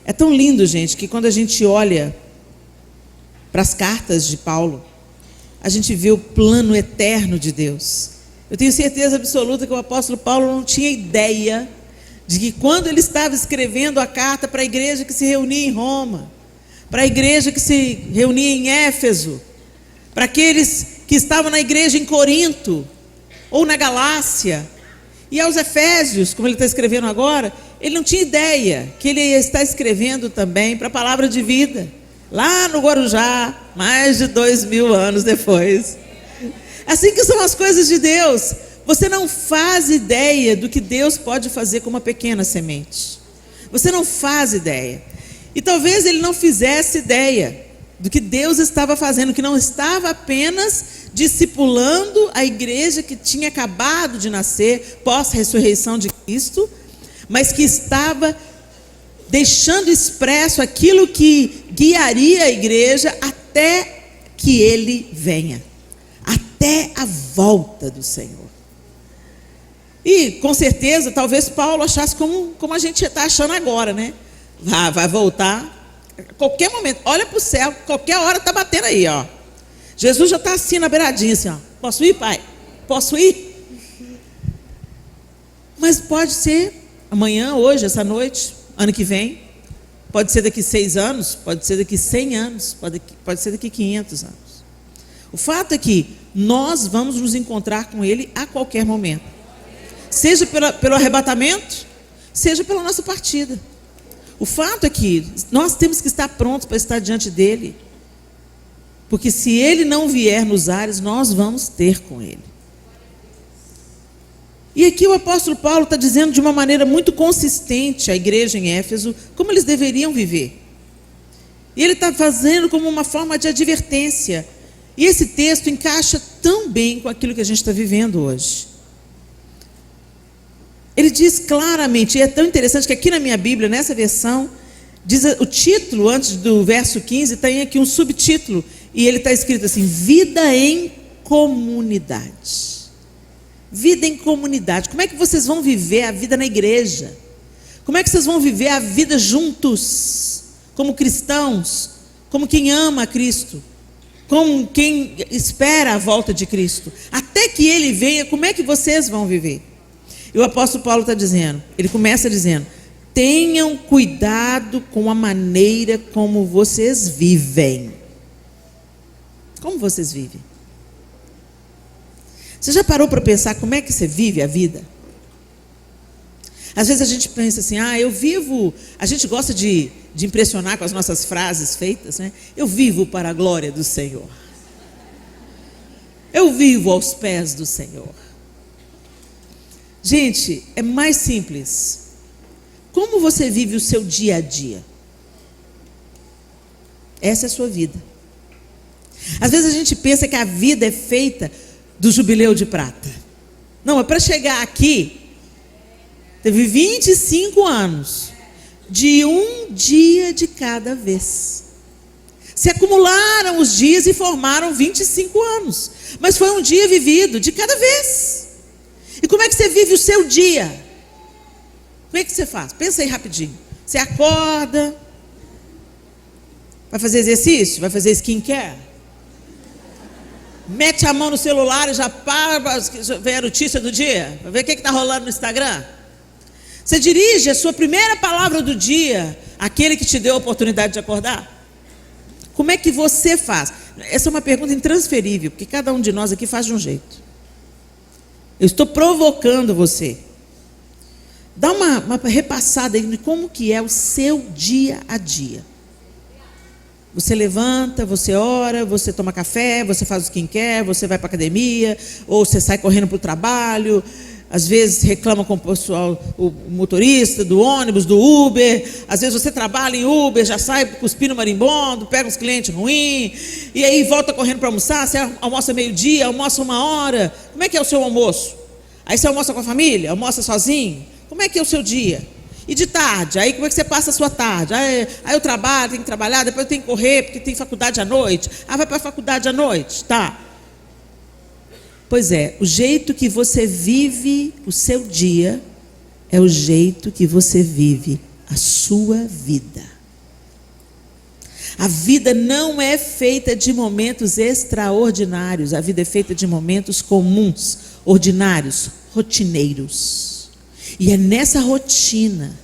É tão lindo, gente, que quando a gente olha para as cartas de Paulo, a gente vê o plano eterno de Deus. Eu tenho certeza absoluta que o apóstolo Paulo não tinha ideia de que quando ele estava escrevendo a carta para a igreja que se reunia em Roma, para a igreja que se reunia em Éfeso, para aqueles que estavam na igreja em Corinto, ou na Galácia, e aos Efésios, como ele está escrevendo agora, ele não tinha ideia que ele ia estar escrevendo também para a palavra de vida, lá no Guarujá, mais de 2000 anos depois. Assim que são as coisas de Deus. Você não faz ideia do que Deus pode fazer com uma pequena semente. Você não faz ideia. E talvez ele não fizesse ideia do que Deus estava fazendo, que não estava apenas discipulando a igreja que tinha acabado de nascer pós-ressurreição de Cristo, mas que estava deixando expresso aquilo que guiaria a igreja até que ele venha, até a volta do Senhor. E com certeza, talvez Paulo achasse como a gente está achando agora, né? Vai voltar a qualquer momento, olha para o céu, qualquer hora está batendo aí, ó. Jesus já está assim na beiradinha, assim, ó. Posso ir, pai? Posso ir? Mas pode ser amanhã, hoje, essa noite, ano que vem. Pode ser daqui 6 anos, pode ser daqui 100 anos, pode ser daqui 500 anos. O fato é que nós vamos nos encontrar com Ele a qualquer momento. Seja pelo arrebatamento, seja pela nossa partida. O fato é que nós temos que estar prontos para estar diante dEle. Porque se Ele não vier nos ares, nós vamos ter com Ele. E aqui o apóstolo Paulo está dizendo de uma maneira muito consistente à igreja em Éfeso, como eles deveriam viver. E ele está fazendo como uma forma de advertência. E esse texto encaixa tão bem com aquilo que a gente está vivendo hoje. Ele diz claramente, e é tão interessante que aqui na minha Bíblia, nessa versão, diz o título, antes do verso 15, tem aqui um subtítulo, e ele está escrito assim: vida em comunidade. Vida em comunidade. Como é que vocês vão viver a vida na igreja? Como é que vocês vão viver a vida juntos, como cristãos, como quem ama a Cristo, como quem espera a volta de Cristo? Até que Ele venha, como é que vocês vão viver? E o apóstolo Paulo está dizendo, ele começa dizendo: tenham cuidado com a maneira como vocês vivem. Como vocês vivem? Você já parou para pensar como é que você vive a vida? Às vezes a gente pensa assim, eu vivo... A gente gosta de impressionar com as nossas frases feitas, né? Eu vivo para a glória do Senhor. Eu vivo aos pés do Senhor. Gente, é mais simples. Como você vive o seu dia a dia? Essa é a sua vida. Às vezes a gente pensa que a vida é feita do jubileu de prata. Não, é para chegar aqui, teve 25 anos, de um dia de cada vez. Se acumularam os dias e formaram 25 anos. Mas foi um dia vivido de cada vez. E como é que você vive o seu dia? Como é que você faz? Pensa aí rapidinho. Você acorda, vai fazer exercício? Vai fazer skincare? Mete a mão no celular e já para ver a notícia do dia, para ver o que está rolando no Instagram. Você dirige a sua primeira palavra do dia àquele que te deu a oportunidade de acordar? Como é que você faz? Essa é uma pergunta intransferível, porque cada um de nós aqui faz de um jeito. Eu estou provocando você. Dá uma repassada aí de como que é o seu dia a dia. Você levanta, você ora, você toma café, você faz o skincare, você vai para a academia, ou você sai correndo para o trabalho, às vezes reclama com o pessoal, o motorista do ônibus, do Uber, às vezes você trabalha em Uber, já sai cuspindo marimbondo, pega uns clientes ruins, e aí volta correndo para almoçar, você almoça meio-dia, almoça 1 hora. Como é que é o seu almoço? Aí você almoça com a família, almoça sozinho? Como é que é o seu dia? E de tarde, aí como é que você passa a sua tarde? Aí eu trabalho, tenho que trabalhar, depois eu tenho que correr, porque tem faculdade à noite. Vai para a faculdade à noite, tá? Pois é, o jeito que você vive o seu dia é o jeito que você vive a sua vida. A vida não é feita de momentos extraordinários, a vida é feita de momentos comuns, ordinários, rotineiros. E é nessa rotina,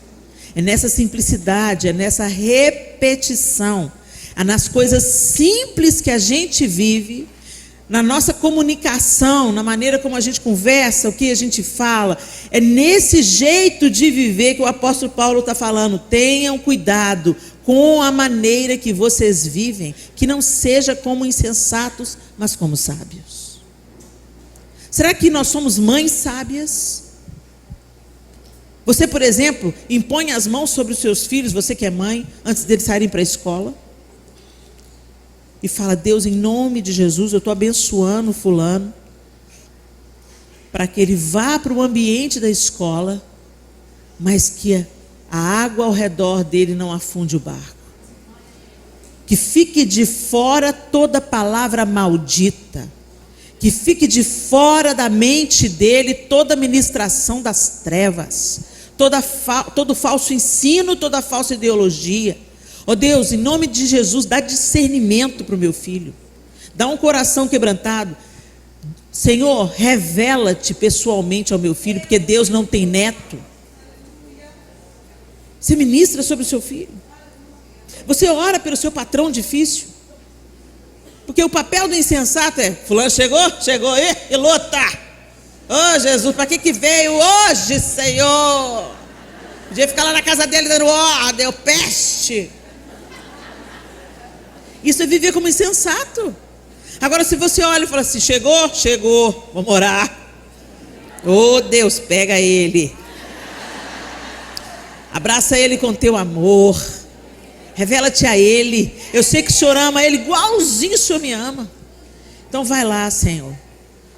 é nessa simplicidade, é nessa repetição, é nas coisas simples que a gente vive, na nossa comunicação, na maneira como a gente conversa, o que a gente fala, é nesse jeito de viver que o apóstolo Paulo está falando. Tenham cuidado com a maneira que vocês vivem, que não seja como insensatos, mas como sábios. Será que nós somos mães sábias? Você, por exemplo, impõe as mãos sobre os seus filhos, você que é mãe, antes deles saírem para a escola? E fala: Deus, em nome de Jesus, eu estou abençoando fulano, para que ele vá para o ambiente da escola, mas que a água ao redor dele não afunde o barco. Que fique de fora toda palavra maldita. Que fique de fora da mente dele toda ministração das trevas. Todo falso ensino, toda falsa ideologia. Ó Deus, em nome de Jesus, dá discernimento para o meu filho. Dá um coração quebrantado. Senhor, revela-te pessoalmente ao meu filho, porque Deus não tem neto. Você ministra sobre o seu filho. Você ora pelo seu patrão difícil. Porque o papel do insensato é: fulano chegou, e luta. Ô Jesus, para que veio hoje, Senhor? Podia ficar lá na casa dele dando ordem, peste. Isso é viver como insensato. Agora, se você olha e fala assim: chegou, vamos orar. Oh Deus, pega ele, abraça ele com teu amor, revela-te a ele. Eu sei que o Senhor ama ele igualzinho o Senhor me ama. Então vai lá, Senhor.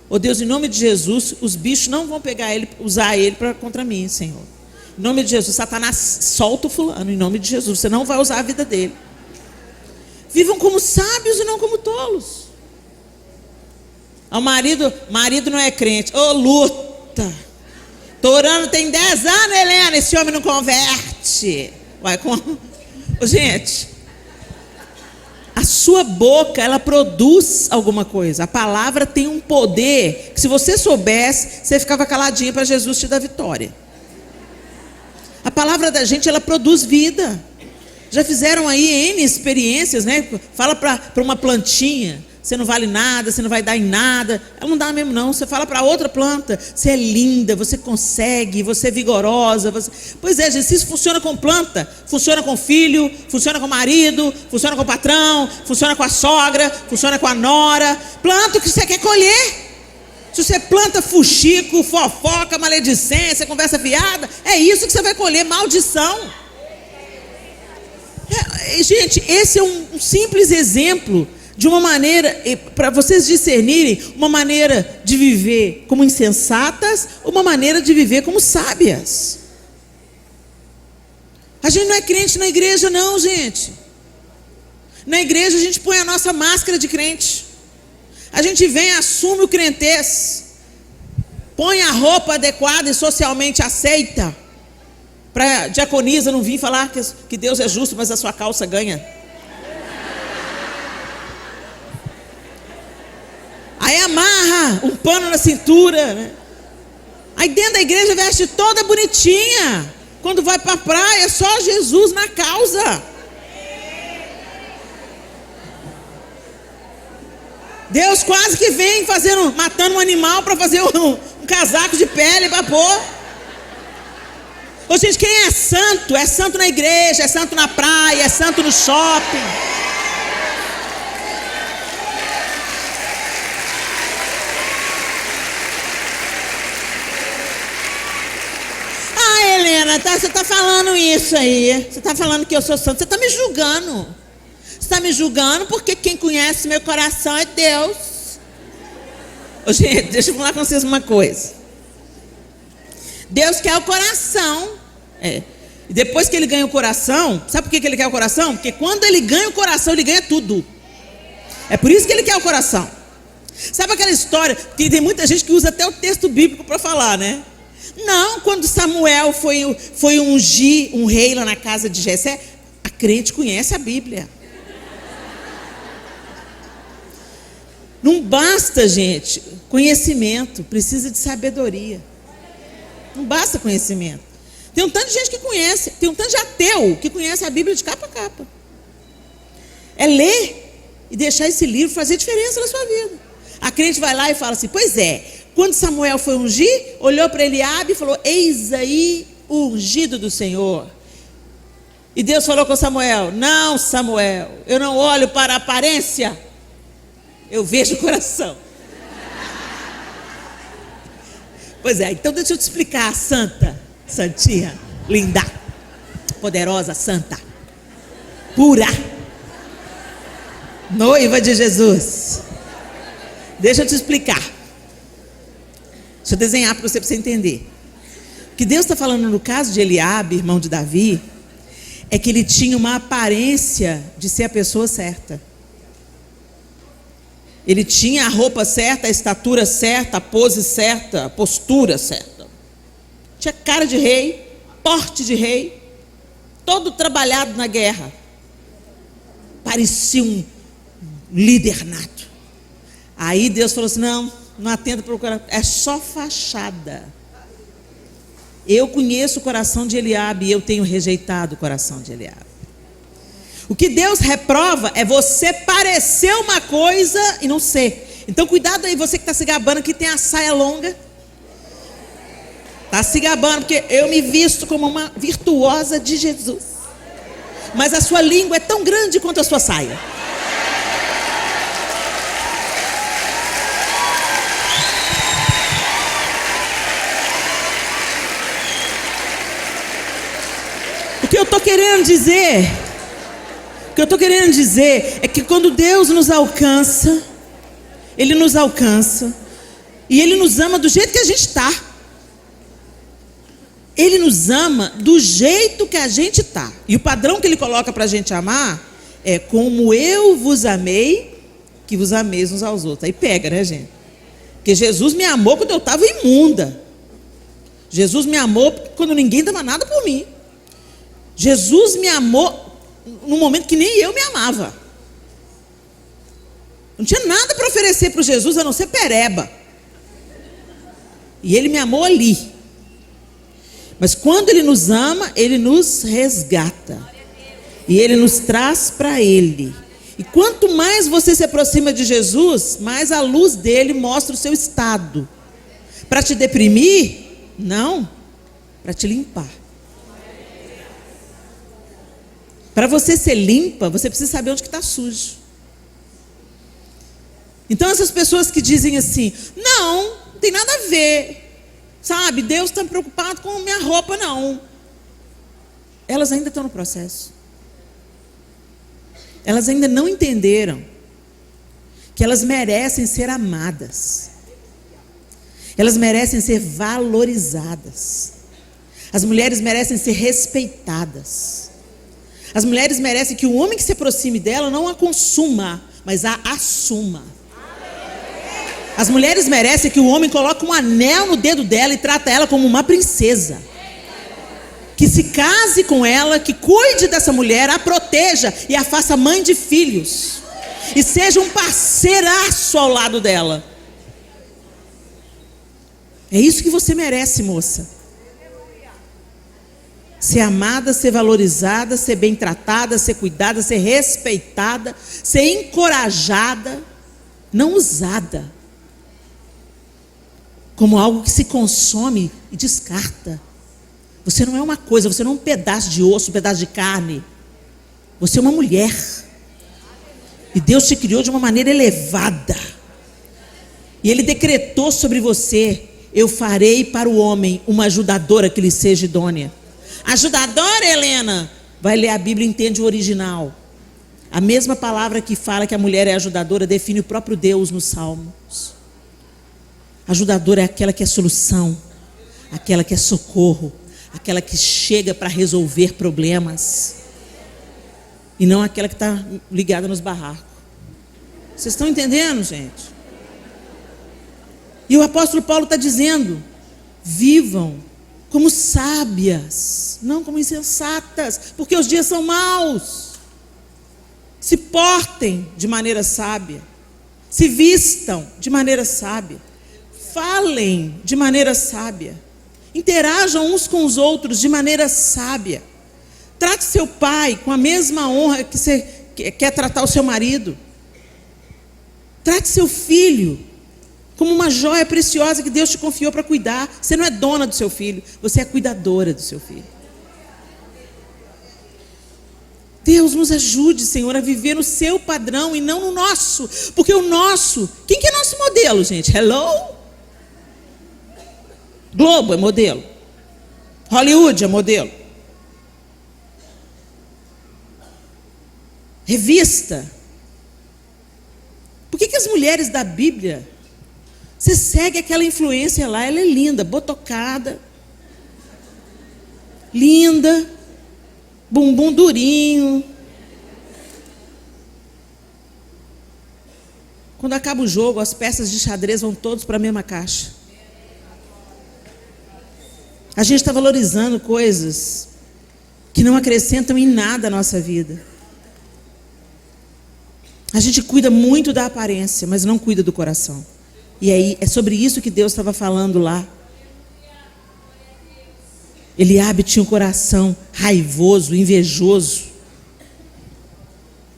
Oh Deus, em nome de Jesus, os bichos não vão pegar ele, usar ele contra mim, Senhor. Em nome de Jesus, Satanás, solta o fulano, em nome de Jesus. Você não vai usar a vida dele. Vivam como sábios e não como tolos. O marido não é crente. Luta. Tô orando tem 10 anos, Helena, esse homem não converte. Gente, a sua boca, ela produz alguma coisa. A palavra tem um poder que, se você soubesse, você ficava caladinha para Jesus te dar vitória. A palavra da gente, ela produz vida. Já fizeram aí N experiências, né? Fala para uma plantinha: você não vale nada, você não vai dar em nada. Ela não dá mesmo não. Você fala para outra planta: você é linda, você consegue, você é vigorosa. Pois é, gente, se isso funciona com planta, funciona com filho, funciona com marido, funciona com o patrão, funciona com a sogra, funciona com a nora. Planta o que você quer colher. Se você planta fuxico, fofoca, maledicência, conversa fiada, é isso que você vai colher: maldição. Gente, esse é um simples exemplo de uma maneira, para vocês discernirem, uma maneira de viver como insensatas, uma maneira de viver como sábias. A gente não é crente na igreja não, gente. Na igreja a gente põe a nossa máscara de crente. A gente vem e assume o crentez, põe a roupa adequada e socialmente aceita, para a diaconisa não vir falar que Deus é justo, mas a sua calça ganha. Aí amarra um pano na cintura, né? Aí dentro da igreja veste toda bonitinha. Quando vai para a praia, só Jesus na causa. Deus quase que vem matando um animal para fazer um casaco de pele para pôr. Ô, gente, quem é santo? É santo na igreja, é santo na praia, é santo no shopping. Ah, Helena, você está falando isso aí. Você está falando que eu sou santo. Você está me julgando. Você está me julgando porque quem conhece meu coração é Deus. Ô, gente, deixa eu falar com vocês uma coisa. Deus quer o coração. E depois que ele ganha o coração, sabe por que ele quer o coração? Porque quando ele ganha o coração, ele ganha tudo. É por isso que ele quer o coração. Sabe aquela história que tem muita gente que usa até o texto bíblico para falar, né? Não, quando Samuel foi ungir um rei lá na casa de Jessé, a crente conhece a Bíblia. Não basta, gente, conhecimento, precisa de sabedoria. Não basta conhecimento. Tem um tanto de gente que conhece, tem um tanto de ateu que conhece a Bíblia de capa a capa. É ler e deixar esse livro fazer diferença na sua vida. A crente vai lá e fala assim: pois é, quando Samuel foi ungir, olhou para Eliabe e falou: eis aí o ungido do Senhor. E Deus falou com Samuel: não, Samuel, eu não olho para a aparência, eu vejo o coração. Pois é, então deixa eu te explicar, santa, santinha, linda, poderosa, santa, pura, noiva de Jesus. Deixa eu te explicar. Deixa eu desenhar para você entender. O que Deus está falando no caso de Eliabe, irmão de Davi, é que ele tinha uma aparência de ser a pessoa certa. Ele tinha a roupa certa, a estatura certa, a pose certa, a postura certa. Tinha cara de rei, porte de rei, todo trabalhado na guerra. Parecia um líder nato. Aí Deus falou assim: não atenta para o coração, é só fachada. Eu conheço o coração de Eliabe e eu tenho rejeitado o coração de Eliabe. O que Deus reprova é você parecer uma coisa e não ser. Então cuidado aí, você que está se gabando, que tem a saia longa. Está se gabando, porque eu me visto como uma virtuosa de Jesus. Mas a sua língua é tão grande quanto a sua saia. O que eu estou querendo dizer é que quando Deus nos alcança, Ele nos alcança e Ele nos ama do jeito que a gente está. Ele nos ama do jeito que a gente está. E o padrão que Ele coloca para a gente amar é: como eu vos amei, que vos ameis uns aos outros. Aí pega, né, gente? Porque Jesus me amou quando eu estava imunda. Jesus me amou quando ninguém dava nada por mim. Jesus me amou num momento que nem eu me amava. Não tinha nada para oferecer para Jesus a não ser pereba. E Ele me amou ali. Mas quando Ele nos ama, Ele nos resgata. E Ele nos traz para Ele. E quanto mais você se aproxima de Jesus, mais a luz dele mostra o seu estado. Para te deprimir? Não. Para te limpar. Para você ser limpa, você precisa saber onde que está sujo. Então essas pessoas que dizem assim: não tem nada a ver, sabe, Deus está preocupado com minha roupa, não. Elas ainda estão no processo. Elas ainda não entenderam que elas merecem ser amadas. Elas merecem ser valorizadas. As mulheres merecem ser respeitadas. As mulheres merecem que o homem que se aproxime dela não a consuma, mas a assuma. As mulheres merecem que o homem coloque um anel no dedo dela e trata ela como uma princesa. Que se case com ela, que cuide dessa mulher, a proteja e a faça mãe de filhos. E seja um parceiraço ao lado dela. É isso que você merece, moça. Ser amada, ser valorizada, ser bem tratada, ser cuidada, ser respeitada, ser encorajada, não usada como algo que se consome e descarta. Você não é uma coisa, você não é um pedaço de osso, um pedaço de carne. Você é uma mulher. E Deus te criou de uma maneira elevada. E Ele decretou sobre você: eu farei para o homem uma ajudadora que lhe seja idônea. Ajudadora, Helena, vai ler a Bíblia e entende o original. A mesma palavra que fala que a mulher é ajudadora define o próprio Deus nos Salmos. Ajudadora é aquela que é solução, aquela que é socorro, aquela que chega para resolver problemas, e não aquela que está ligada nos barracos. Vocês estão entendendo, gente? E o apóstolo Paulo está dizendo: vivam como sábias, não como insensatas, porque os dias são maus. Se portem de maneira sábia. Se vistam de maneira sábia. Falem de maneira sábia. Interajam uns com os outros de maneira sábia. Trate seu pai com a mesma honra que você quer tratar o seu marido. Trate seu filho como uma joia preciosa que Deus te confiou para cuidar. Você não é dona do seu filho, você é cuidadora do seu filho. Deus nos ajude, Senhor, a viver no seu padrão e não no nosso. Porque o nosso, quem que é nosso modelo, gente? Hello? Globo é modelo. Hollywood é modelo. Revista. Por que as mulheres da Bíblia, você segue aquela influência lá, ela é linda, botocada, linda, bumbum durinho. Quando acaba o jogo, as peças de xadrez vão todos para a mesma caixa. A gente está valorizando coisas que não acrescentam em nada a nossa vida. A gente cuida muito da aparência, mas não cuida do coração. E aí, é sobre isso que Deus estava falando lá. Eliabe tinha um coração raivoso, invejoso.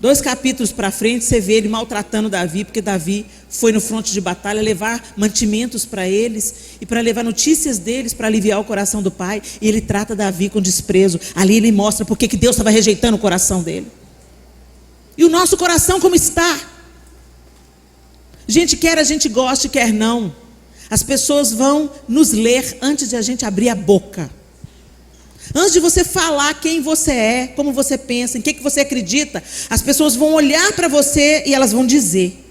2 capítulos para frente, você vê ele maltratando Davi, porque Davi foi no fronte de batalha levar mantimentos para eles e para levar notícias deles para aliviar o coração do pai. E ele trata Davi com desprezo. Ali ele mostra por que Deus estava rejeitando o coração dele. E o nosso coração como está? Gente, quer a gente goste, quer não. As pessoas vão nos ler antes de a gente abrir a boca. Antes de você falar quem você é, como você pensa, em que você acredita, as pessoas vão olhar para você e elas vão dizer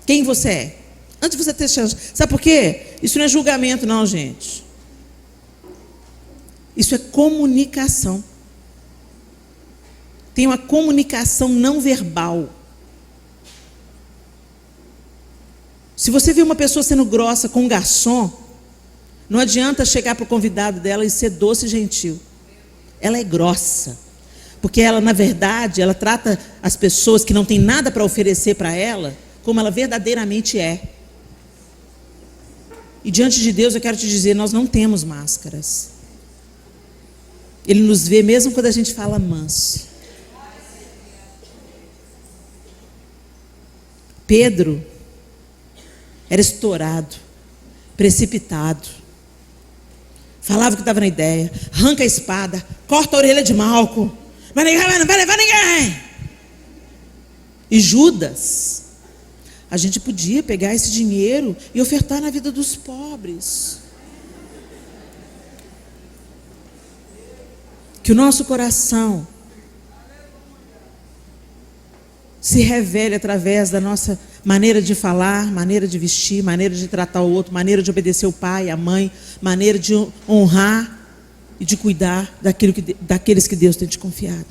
quem você é. Antes de você ter chance. Sabe por quê? Isso não é julgamento não, gente. Isso é comunicação. Tem uma comunicação não verbal. Se você vê uma pessoa sendo grossa com um garçom, não adianta chegar para o convidado dela e ser doce e gentil. Ela é grossa. Porque ela, na verdade, ela trata as pessoas que não têm nada para oferecer para ela, como ela verdadeiramente é. E diante de Deus eu quero te dizer, nós não temos máscaras. Ele nos vê mesmo quando a gente fala manso. Pedro era estourado, precipitado. Falava o que estava na ideia. Arranca a espada, corta a orelha de Malco. Vai negar, não vai levar ninguém. E Judas, a gente podia pegar esse dinheiro e ofertar na vida dos pobres. Que o nosso coração se revele através da nossa maneira de falar, maneira de vestir, maneira de tratar o outro, maneira de obedecer o pai, a mãe, maneira de honrar e de cuidar daqueles que Deus tem te confiado.